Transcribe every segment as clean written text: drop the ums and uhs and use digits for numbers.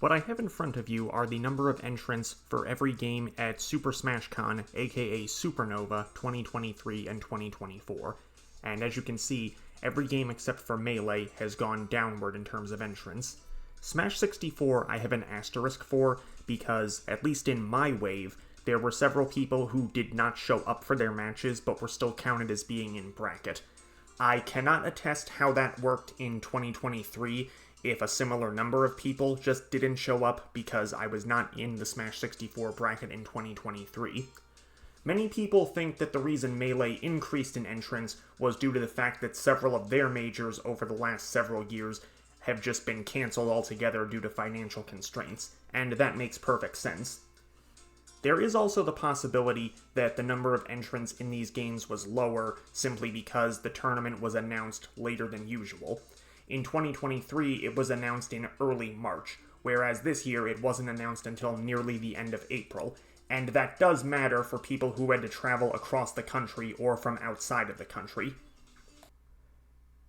What I have in front of you are the number of entrants for every game at Super Smash Con, aka Supernova, 2023 and 2024. And as you can see, every game except for Melee has gone downward in terms of entrants. Smash 64 I have an asterisk for, because, at least in my wave, there were several people who did not show up for their matches but were still counted as being in bracket. I cannot attest how that worked in 2023 if a similar number of people just didn't show up because I was not in the Smash 64 bracket in 2023. Many people think that the reason Melee increased in entrants was due to the fact that several of their majors over the last several years have just been cancelled altogether due to financial constraints, and that makes perfect sense. There is also the possibility that the number of entrants in these games was lower simply because the tournament was announced later than usual. In 2023, it was announced in early March, whereas this year it wasn't announced until nearly the end of April, and that does matter for people who had to travel across the country or from outside of the country.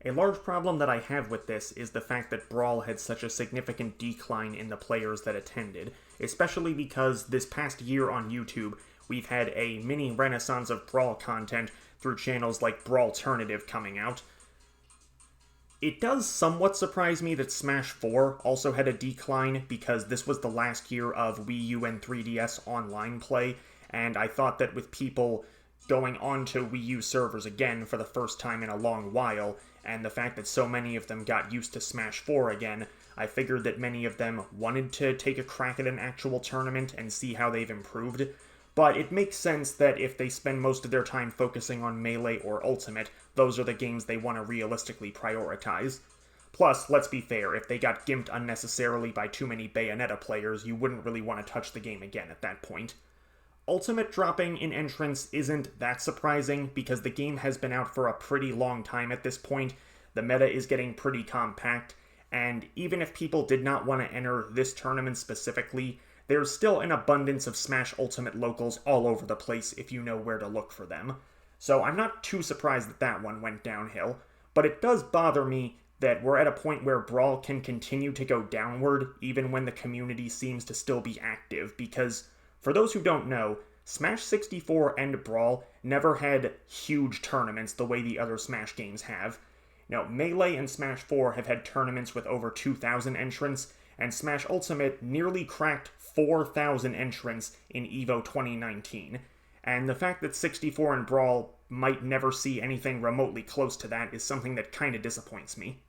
A large problem that I have with this is the fact that Brawl had such a significant decline in the players that attended, especially because this past year on YouTube, we've had a mini renaissance of Brawl content through channels like Brawlternative coming out. It does somewhat surprise me that Smash 4 also had a decline because this was the last year of Wii U and 3DS online play, and I thought that with people going onto Wii U servers again for the first time in a long while, and the fact that so many of them got used to Smash 4 again, I figured that many of them wanted to take a crack at an actual tournament and see how they've improved. But it makes sense that if they spend most of their time focusing on Melee or Ultimate, those are the games they want to realistically prioritize. Plus, let's be fair, if they got gimped unnecessarily by too many Bayonetta players, you wouldn't really want to touch the game again at that point. Ultimate dropping in entrance isn't that surprising because the game has been out for a pretty long time at this point, the meta is getting pretty compact, and even if people did not want to enter this tournament specifically, there's still an abundance of Smash Ultimate locals all over the place if you know where to look for them. So I'm not too surprised that that one went downhill, but it does bother me that we're at a point where Brawl can continue to go downward even when the community seems to still be active, because for those who don't know, Smash 64 and Brawl never had huge tournaments the way the other Smash games have. Now, Melee and Smash 4 have had tournaments with over 2,000 entrants, and Smash Ultimate nearly cracked 4,000 entrants in EVO 2019. And the fact that 64 and Brawl might never see anything remotely close to that is something that kinda disappoints me.